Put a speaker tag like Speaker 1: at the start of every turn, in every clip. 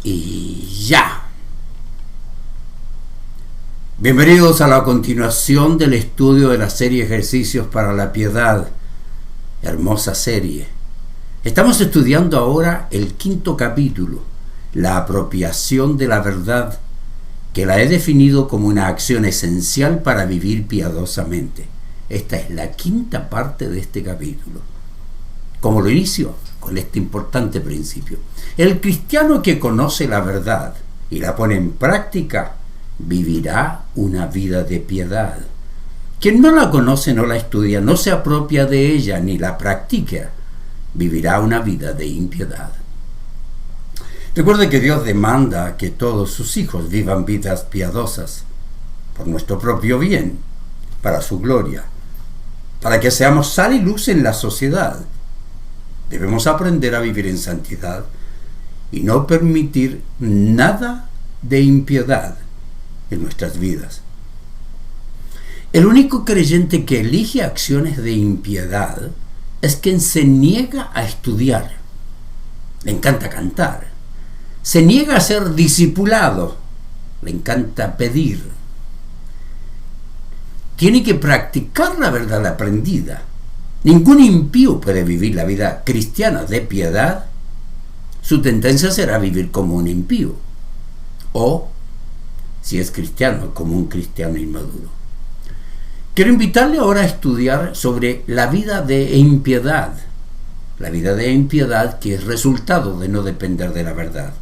Speaker 1: Y ya. Bienvenidos a la continuación del estudio de la serie Ejercicios para la Piedad. Hermosa serie. Estamos estudiando ahora el 5º capítulo, la apropiación de la verdad, que la he definido como una acción esencial para vivir piadosamente. Esta es la 5ª parte de este capítulo. ¿Cómo lo inicio? Con este importante principio. El cristiano que conoce la verdad y la pone en práctica, vivirá una vida de piedad. Quien no la conoce, no la estudia, no se apropia de ella ni la practica, vivirá una vida de impiedad. Recuerde que Dios demanda que todos sus hijos vivan vidas piadosas, por nuestro propio bien, para su gloria, para que seamos sal y luz en la sociedad. Debemos aprender a vivir en santidad y no permitir nada de impiedad en nuestras vidas. El único creyente que elige acciones de impiedad es quien se niega a estudiar. Le encanta cantar. Se niega a ser discipulado. Le encanta pedir. Tiene que practicar la verdad aprendida. Ningún impío puede vivir la vida cristiana de piedad. Su tendencia será vivir como un impío. O, si es cristiano, como un cristiano inmaduro. Quiero invitarle ahora a estudiar sobre la vida de impiedad. La vida de impiedad que es resultado de no depender de la verdad.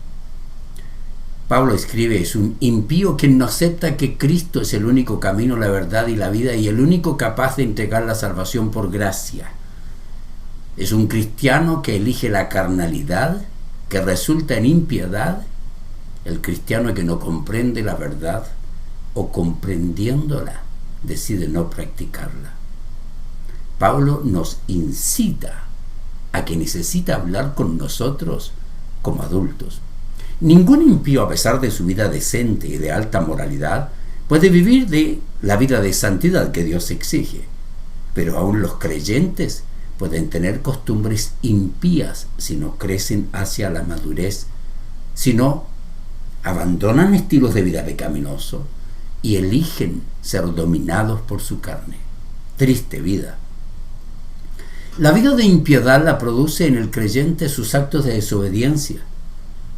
Speaker 1: Pablo escribe, es un impío que no acepta que Cristo es el único camino, la verdad y la vida y el único capaz de entregar la salvación por gracia. Es un cristiano que elige la carnalidad, que resulta en impiedad. El cristiano que no comprende la verdad o comprendiéndola decide no practicarla. Pablo nos incita a que necesita hablar con nosotros como adultos. Ningún impío, a pesar de su vida decente y de alta moralidad, puede vivir de la vida de santidad que Dios exige. Pero aún los creyentes pueden tener costumbres impías si no crecen hacia la madurez, si no abandonan estilos de vida pecaminosos y eligen ser dominados por su carne. Triste vida. La vida de impiedad la produce en el creyente sus actos de desobediencia,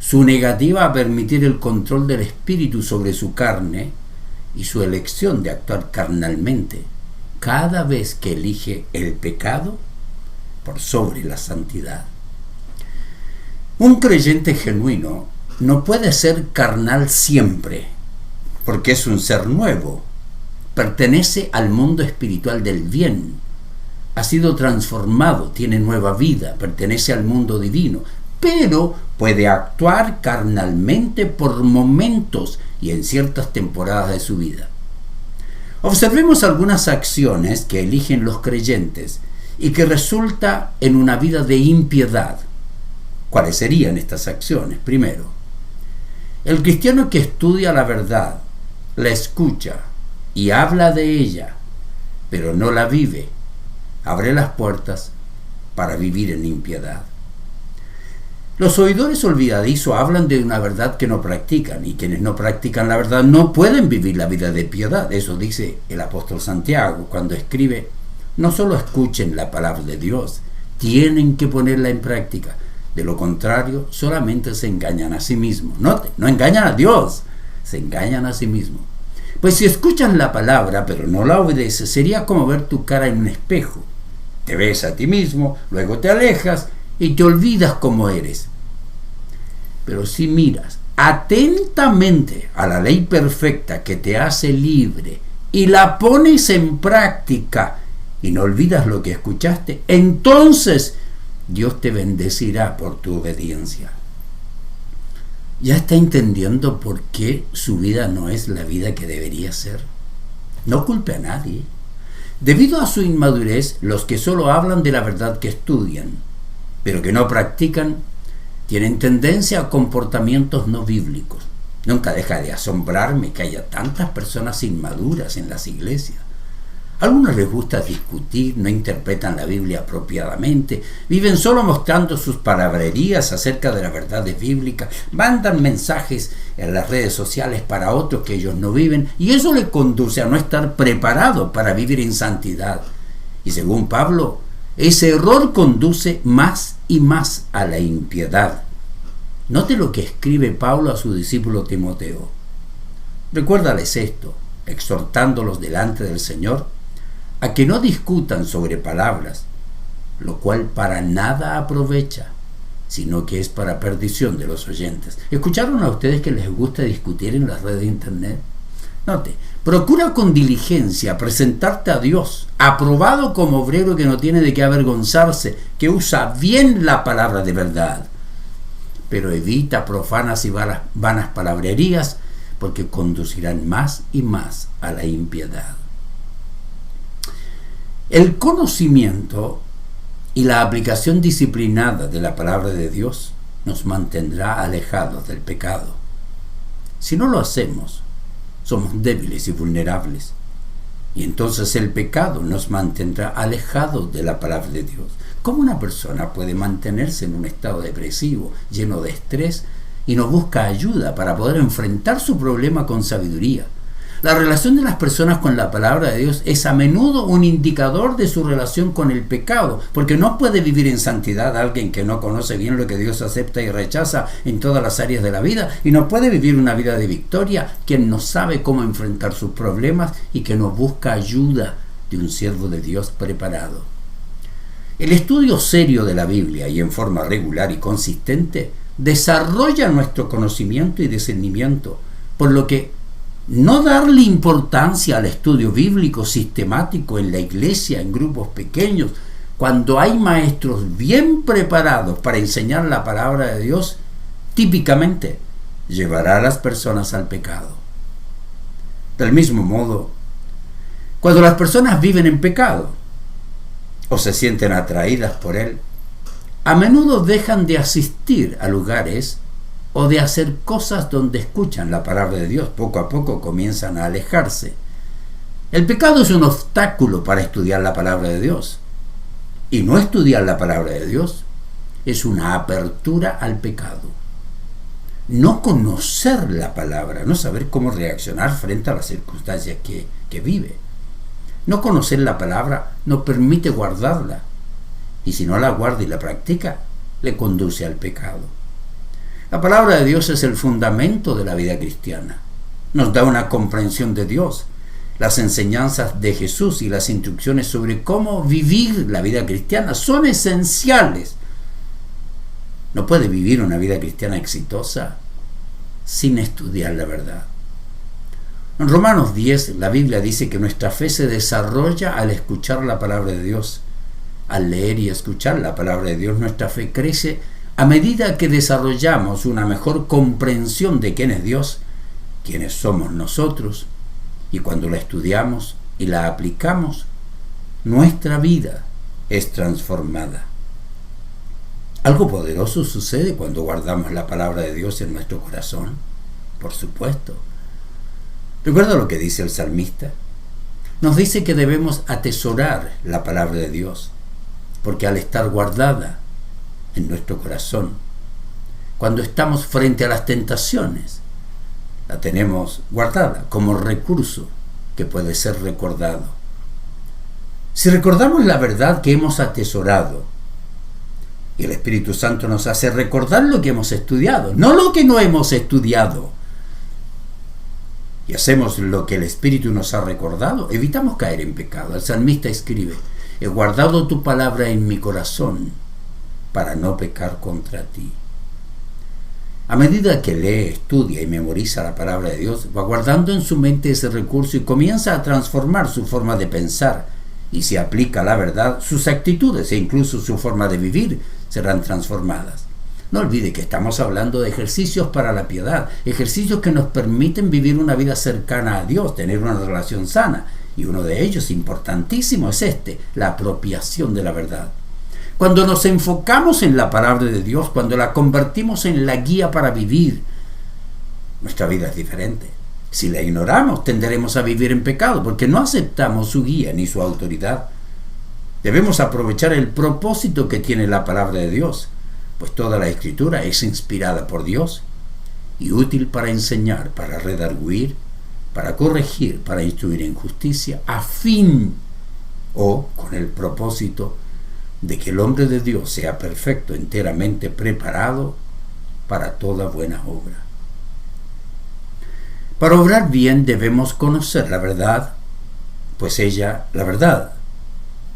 Speaker 1: su negativa a permitir el control del espíritu sobre su carne y su elección de actuar carnalmente cada vez que elige el pecado por sobre la santidad. Un creyente genuino no puede ser carnal siempre, porque es un ser nuevo, pertenece al mundo espiritual del bien, ha sido transformado, tiene nueva vida, pertenece al mundo divino, pero puede actuar carnalmente por momentos y en ciertas temporadas de su vida. Observemos algunas acciones que eligen los creyentes y que resulta en una vida de impiedad. ¿Cuáles serían estas acciones? Primero, el cristiano que estudia la verdad, la escucha y habla de ella, pero no la vive, abre las puertas para vivir en impiedad. Los oidores olvidadizos hablan de una verdad que no practican, y quienes no practican la verdad no pueden vivir la vida de piedad. Eso dice el apóstol Santiago cuando escribe, no solo escuchen la palabra de Dios, tienen que ponerla en práctica. De lo contrario, solamente se engañan a sí mismos. Note, no engañan a Dios, se engañan a sí mismos. Pues si escuchas la palabra pero no la obedeces, sería como ver tu cara en un espejo. Te ves a ti mismo, luego te alejas y te olvidas cómo eres. Pero si miras atentamente a la ley perfecta que te hace libre y la pones en práctica y no olvidas lo que escuchaste, entonces Dios te bendecirá por tu obediencia. ¿Ya está entendiendo por qué su vida no es la vida que debería ser? No culpe a nadie. Debido a su inmadurez, los que solo hablan de la verdad que estudian, pero que no practican, tienen tendencia a comportamientos no bíblicos. Nunca deja de asombrarme que haya tantas personas inmaduras en las iglesias. A algunos les gusta discutir, no interpretan la Biblia apropiadamente, viven solo mostrando sus palabrerías acerca de las verdades bíblicas, mandan mensajes en las redes sociales para otros que ellos no viven, y eso les conduce a no estar preparados para vivir en santidad. Y según Pablo, ese error conduce más y más a la impiedad. Note lo que escribe Pablo a su discípulo Timoteo. Recuérdales esto, exhortándolos delante del Señor, a que no discutan sobre palabras, lo cual para nada aprovecha, sino que es para perdición de los oyentes. ¿Escucharon a ustedes que les gusta discutir en las redes de internet? Note, procura con diligencia presentarte a Dios, aprobado como obrero que no tiene de qué avergonzarse, que usa bien la palabra de verdad, pero evita profanas y vanas palabrerías, porque conducirán más y más a la impiedad. El conocimiento y la aplicación disciplinada de la palabra de Dios nos mantendrá alejados del pecado. Si no lo hacemos, somos débiles y vulnerables, y entonces el pecado nos mantendrá alejados de la palabra de Dios. ¿Cómo una persona puede mantenerse en un estado depresivo, lleno de estrés, y no busca ayuda para poder enfrentar su problema con sabiduría? La relación de las personas con la palabra de Dios es a menudo un indicador de su relación con el pecado, porque no puede vivir en santidad alguien que no conoce bien lo que Dios acepta y rechaza en todas las áreas de la vida, y no puede vivir una vida de victoria quien no sabe cómo enfrentar sus problemas y que no busca ayuda de un siervo de Dios preparado. El estudio serio de la Biblia y en forma regular y consistente desarrolla nuestro conocimiento y discernimiento, por lo que no darle importancia al estudio bíblico sistemático en la iglesia, en grupos pequeños, cuando hay maestros bien preparados para enseñar la palabra de Dios, típicamente llevará a las personas al pecado. Del mismo modo, cuando las personas viven en pecado o se sienten atraídas por él, a menudo dejan de asistir a lugares o de hacer cosas donde escuchan la palabra de Dios. Poco a poco comienzan a alejarse. El pecado es un obstáculo para estudiar la palabra de Dios. Y no estudiar la palabra de Dios es una apertura al pecado. No conocer la palabra, no saber cómo reaccionar frente a las circunstancias que vive. No conocer la palabra no permite guardarla. Y si no la guarda y la practica, le conduce al pecado. La palabra de Dios es el fundamento de la vida cristiana. Nos da una comprensión de Dios, las enseñanzas de Jesús y las instrucciones sobre cómo vivir la vida cristiana son esenciales. No puede vivir una vida cristiana exitosa sin estudiar la verdad. En Romanos 10, la Biblia dice que nuestra fe se desarrolla al escuchar la palabra de Dios. Al leer y escuchar la palabra de Dios, nuestra fe crece a medida que desarrollamos una mejor comprensión de quién es Dios, quiénes somos nosotros, y cuando la estudiamos y la aplicamos, nuestra vida es transformada. Algo poderoso sucede cuando guardamos la palabra de Dios en nuestro corazón, por supuesto. ¿Recuerda lo que dice el salmista? Nos dice que debemos atesorar la palabra de Dios, porque al estar guardada en nuestro corazón, cuando estamos frente a las tentaciones, la tenemos guardada como recurso que puede ser recordado. Si recordamos la verdad que hemos atesorado, y el Espíritu Santo nos hace recordar lo que hemos estudiado, no lo que no hemos estudiado, y hacemos lo que el Espíritu nos ha recordado, evitamos caer en pecado. El salmista escribe: he guardado tu palabra en mi corazón para no pecar contra ti. A medida que lee, estudia y memoriza la palabra de Dios, va guardando en su mente ese recurso y comienza a transformar su forma de pensar. Y si aplica la verdad, sus actitudes e incluso su forma de vivir serán transformadas. No olvide que estamos hablando de ejercicios para la piedad, ejercicios que nos permiten vivir una vida cercana a Dios, tener una relación sana. Y uno de ellos, importantísimo, es la apropiación de la verdad. Cuando nos enfocamos en la palabra de Dios, cuando la convertimos en la guía para vivir, nuestra vida es diferente. Si la ignoramos, tenderemos a vivir en pecado, porque no aceptamos su guía ni su autoridad. Debemos aprovechar el propósito que tiene la palabra de Dios, pues toda la Escritura es inspirada por Dios y útil para enseñar, para redarguir, para corregir, para instruir en justicia, a fin o con el propósito de que el hombre de Dios sea perfecto, enteramente preparado para toda buena obra. Para obrar bien debemos conocer la verdad, pues ella, la verdad,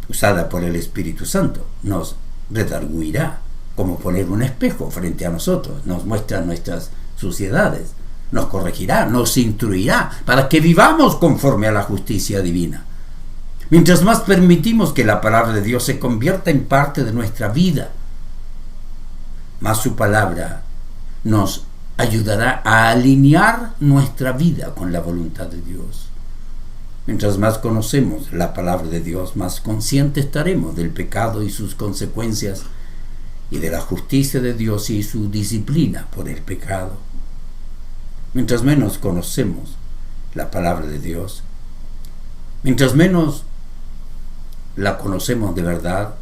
Speaker 1: usada por el Espíritu Santo, nos redarguirá, como poner un espejo frente a nosotros, nos muestra nuestras suciedades, nos corregirá, nos instruirá, para que vivamos conforme a la justicia divina. Mientras más permitimos que la palabra de Dios se convierta en parte de nuestra vida, más su palabra nos ayudará a alinear nuestra vida con la voluntad de Dios. Mientras más conocemos la palabra de Dios, más conscientes estaremos del pecado y sus consecuencias, y de la justicia de Dios y su disciplina por el pecado. Mientras menos conocemos la palabra de Dios, mientras menos la conocemos de verdad,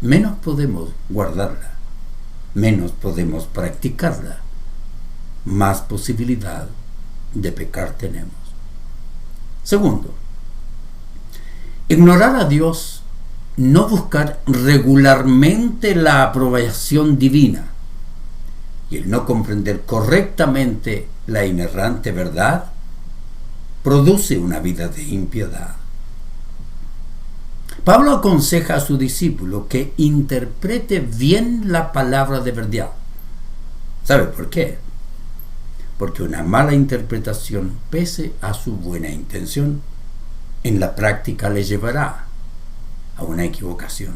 Speaker 1: menos podemos guardarla, menos podemos practicarla, más posibilidad de pecar tenemos. Segundo, ignorar a Dios, no buscar regularmente la aprobación divina y el no comprender correctamente la inerrante verdad, produce una vida de impiedad. Pablo aconseja a su discípulo que interprete bien la palabra de verdad. ¿Sabe por qué? Porque una mala interpretación, pese a su buena intención, en la práctica le llevará a una equivocación.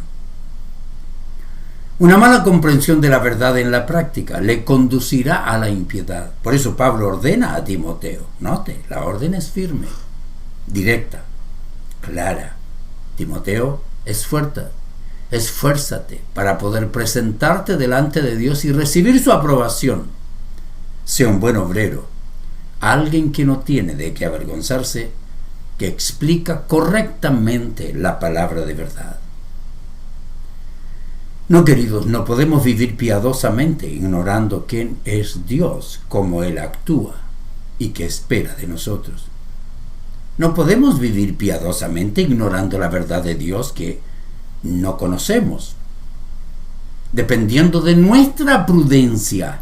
Speaker 1: Una mala comprensión de la verdad en la práctica le conducirá a la impiedad. Por eso Pablo ordena a Timoteo. Note, la orden es firme, directa, clara. Timoteo, esfuérzate para poder presentarte delante de Dios y recibir su aprobación. Sea un buen obrero, alguien que no tiene de qué avergonzarse, que explica correctamente la palabra de verdad. No, queridos, no podemos vivir piadosamente ignorando quién es Dios, cómo Él actúa y qué espera de nosotros. No podemos vivir piadosamente ignorando la verdad de Dios que no conocemos, dependiendo de nuestra prudencia.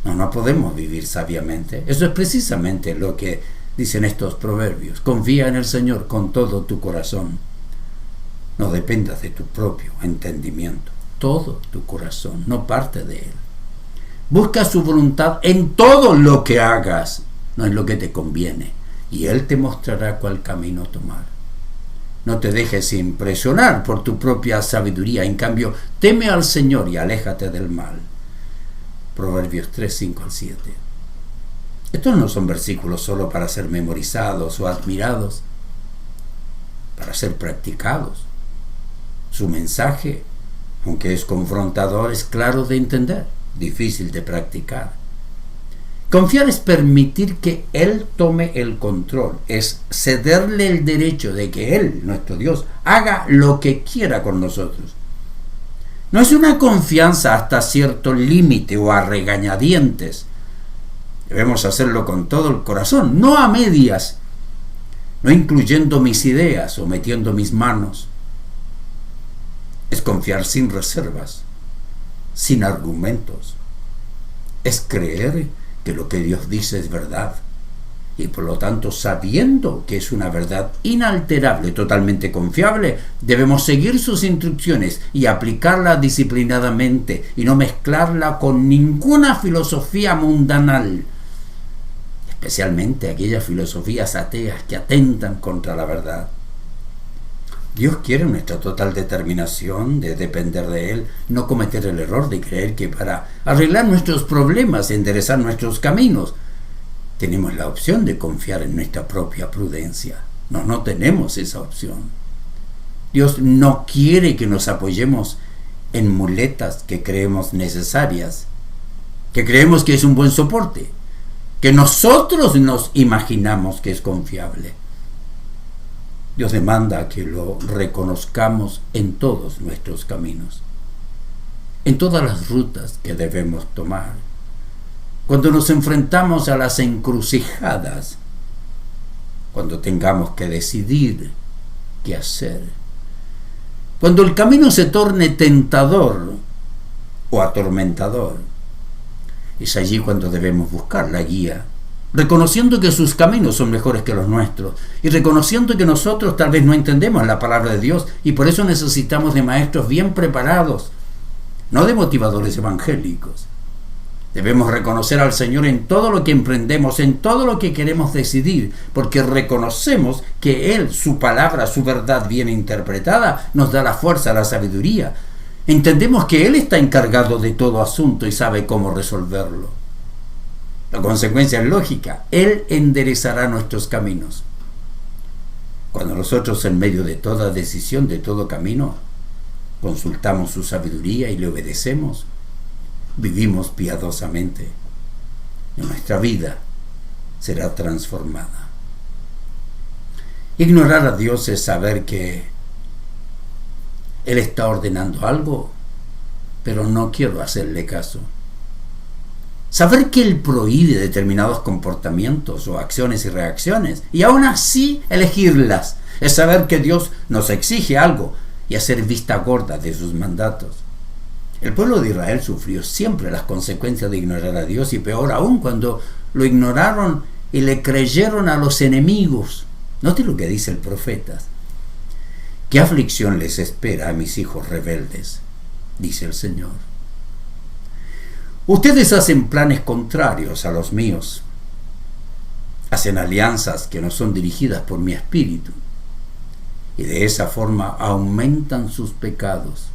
Speaker 1: No podemos vivir sabiamente. Eso es precisamente lo que dicen estos proverbios. Confía en el Señor con todo tu corazón. No dependas de tu propio entendimiento. Todo tu corazón, no parte de Él. Busca su voluntad en todo lo que hagas, no en lo que te conviene, y Él te mostrará cuál camino tomar. No te dejes impresionar por tu propia sabiduría. En cambio, teme al Señor y aléjate del mal. Proverbios 3, 5 al 7. Estos no son versículos solo para ser memorizados o admirados, para ser practicados. Su mensaje, aunque es confrontador, es claro de entender, difícil de practicar. Confiar es permitir que Él tome el control, es cederle el derecho de que Él, nuestro Dios, haga lo que quiera con nosotros. No es una confianza hasta cierto límite o a regañadientes. Debemos hacerlo con todo el corazón, no a medias, no incluyendo mis ideas o metiendo mis manos. Es confiar sin reservas, sin argumentos. Es creer que lo que Dios dice es verdad y por lo tanto, sabiendo que es una verdad inalterable, totalmente confiable, debemos seguir sus instrucciones y aplicarla disciplinadamente y no mezclarla con ninguna filosofía mundanal, especialmente aquellas filosofías ateas que atentan contra la verdad. Dios quiere nuestra total determinación de depender de Él, no cometer el error de creer que para arreglar nuestros problemas y enderezar nuestros caminos, tenemos la opción de confiar en nuestra propia prudencia. No tenemos esa opción. Dios no quiere que nos apoyemos en muletas que creemos necesarias, que creemos que es un buen soporte. que nosotros nos imaginamos que es confiable. Dios demanda que lo reconozcamos en todos nuestros caminos, en todas las rutas que debemos tomar. Cuando nos enfrentamos a las encrucijadas, cuando tengamos que decidir qué hacer, cuando el camino se torne tentador o atormentador, es allí cuando debemos buscar la guía, reconociendo que sus caminos son mejores que los nuestros y reconociendo que nosotros tal vez no entendemos la palabra de Dios y por eso necesitamos de maestros bien preparados, no de motivadores evangélicos. Debemos reconocer al Señor en todo lo que emprendemos, en todo lo que queremos decidir, porque reconocemos que Él, su palabra, su verdad bien interpretada, nos da la fuerza, la sabiduría. Entendemos que Él está encargado de todo asunto y sabe cómo resolverlo. La consecuencia es lógica. Él enderezará nuestros caminos. Cuando nosotros, en medio de toda decisión, de todo camino, consultamos su sabiduría y le obedecemos, vivimos piadosamente, y nuestra vida será transformada. Ignorar a Dios es saber que Él está ordenando algo, pero no quiero hacerle caso. Saber que Él prohíbe determinados comportamientos o acciones y reacciones, y aún así elegirlas, es saber que Dios nos exige algo y hacer vista gorda de sus mandatos. El pueblo de Israel sufrió siempre las consecuencias de ignorar a Dios, y peor aún cuando lo ignoraron y le creyeron a los enemigos. Note lo que dice el profeta. ¿Qué aflicción les espera a mis hijos rebeldes?, dice el Señor. Ustedes hacen planes contrarios a los míos. Hacen alianzas que no son dirigidas por mi espíritu. Y de esa forma aumentan sus pecados.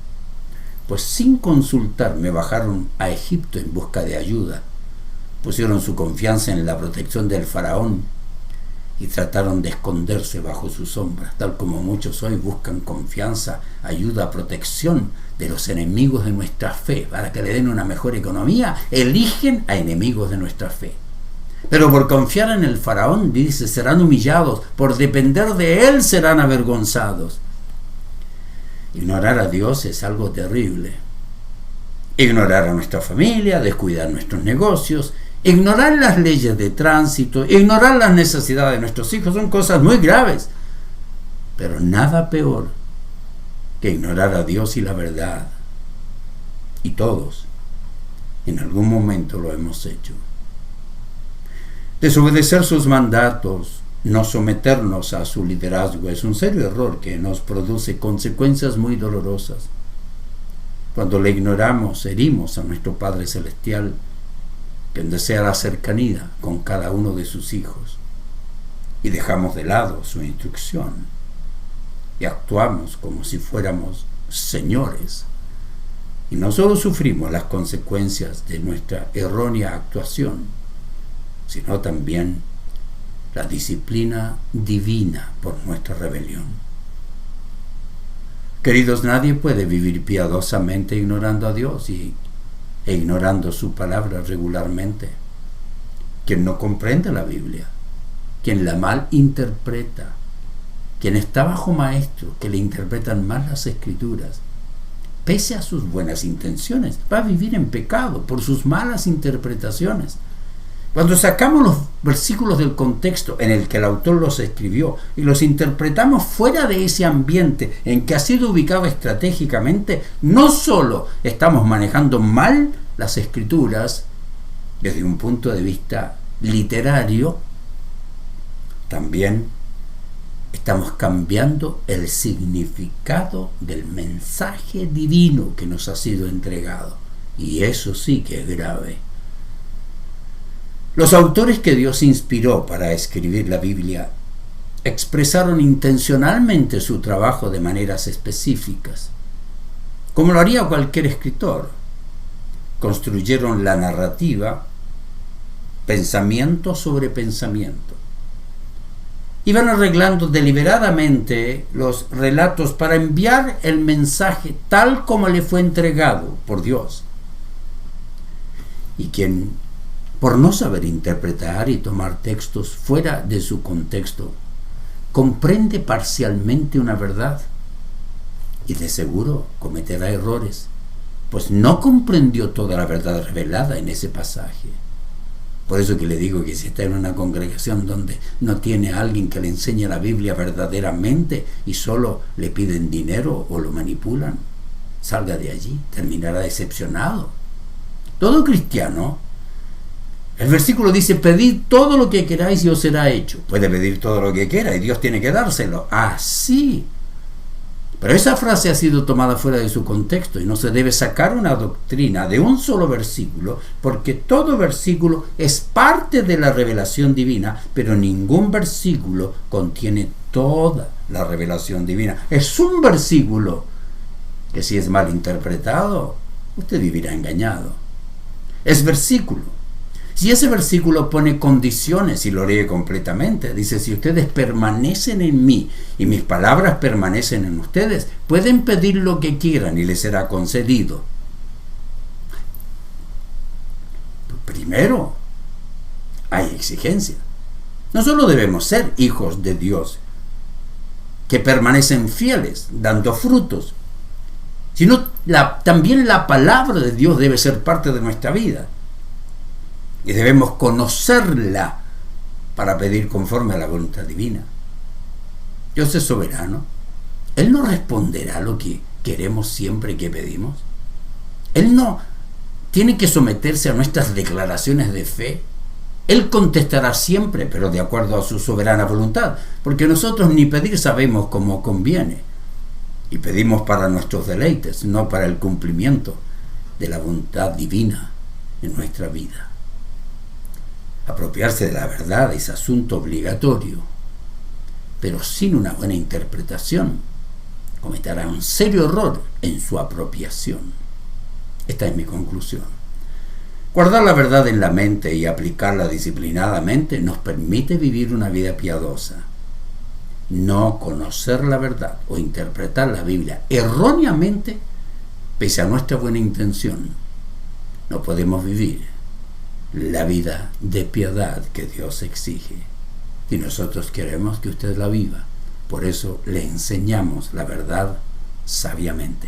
Speaker 1: Pues sin consultarme bajaron a Egipto en busca de ayuda. Pusieron su confianza en la protección del faraón y trataron de esconderse bajo sus sombras, tal como muchos hoy buscan confianza, ayuda, protección de los enemigos de nuestra fe. Para que le den una mejor economía, eligen a enemigos de nuestra fe. Pero por confiar en el faraón, dice, serán humillados, por depender de él serán avergonzados. Ignorar a Dios es algo terrible. Ignorar a nuestra familia, descuidar nuestros negocios, ignorar las leyes de tránsito, ignorar las necesidades de nuestros hijos, son cosas muy graves. Pero nada peor que ignorar a Dios y la verdad. Y todos, en algún momento lo hemos hecho. Desobedecer sus mandatos, no someternos a su liderazgo, es un serio error que nos produce consecuencias muy dolorosas. Cuando le ignoramos, herimos a nuestro Padre Celestial, quien desea la cercanía con cada uno de sus hijos, y dejamos de lado su instrucción y actuamos como si fuéramos señores, y no solo sufrimos las consecuencias de nuestra errónea actuación, sino también la disciplina divina por nuestra rebelión. Queridos, nadie puede vivir piadosamente ignorando a Dios e ignorando su palabra regularmente. Quien no comprende la Biblia, quien la mal interpreta, quien está bajo maestros que le interpretan mal las Escrituras, pese a sus buenas intenciones, va a vivir en pecado por sus malas interpretaciones. Cuando sacamos los versículos del contexto en el que el autor los escribió y los interpretamos fuera de ese ambiente en que ha sido ubicado estratégicamente, no solo estamos manejando mal las Escrituras desde un punto de vista literario, también estamos cambiando el significado del mensaje divino que nos ha sido entregado. Y eso sí que es grave. Los autores que Dios inspiró para escribir la Biblia expresaron intencionalmente su trabajo de maneras específicas, como lo haría cualquier escritor. Construyeron la narrativa pensamiento sobre pensamiento. Iban arreglando deliberadamente los relatos para enviar el mensaje tal como le fue entregado por Dios. Y quien por no saber interpretar y tomar textos fuera de su contexto, comprende parcialmente una verdad y de seguro cometerá errores, pues no comprendió toda la verdad revelada en ese pasaje. Por eso que le digo que si está en una congregación donde no tiene a alguien que le enseñe la Biblia verdaderamente y solo le piden dinero o lo manipulan, salga de allí, terminará decepcionado. Todo cristiano, el versículo dice: pedid todo lo que queráis y os será hecho. Puede pedir todo lo que quiera y Dios tiene que dárselo. Así. Pero esa frase ha sido tomada fuera de su contexto y no se debe sacar una doctrina de un solo versículo, porque todo versículo es parte de la revelación divina, pero ningún versículo contiene toda la revelación divina. Es un versículo que, si es mal interpretado, usted vivirá engañado. Es versículo. Si ese versículo pone condiciones y lo lee completamente, dice: si ustedes permanecen en mí y mis palabras permanecen en ustedes, pueden pedir lo que quieran y les será concedido. Primero, hay exigencia. No solo debemos ser hijos de Dios, que permanecen fieles, dando frutos, sino también la palabra de Dios debe ser parte de nuestra vida. Y debemos conocerla para pedir conforme a la voluntad divina. Dios es soberano. Él no responderá lo que queremos siempre que pedimos. Él no tiene que someterse a nuestras declaraciones de fe. Él contestará siempre, pero de acuerdo a su soberana voluntad, porque nosotros ni pedir sabemos cómo conviene. Y pedimos para nuestros deleites, no para el cumplimiento de la voluntad divina en nuestra vida. Apropiarse de la verdad es asunto obligatorio, pero sin una buena interpretación cometerá un serio error en su apropiación. Esta es mi conclusión. Guardar la verdad en la mente y aplicarla disciplinadamente nos permite vivir una vida piadosa. No conocer la verdad o interpretar la Biblia erróneamente, pese a nuestra buena intención, no podemos vivir la vida de piedad que Dios exige. Y nosotros queremos que usted la viva. Por eso le enseñamos la verdad sabiamente.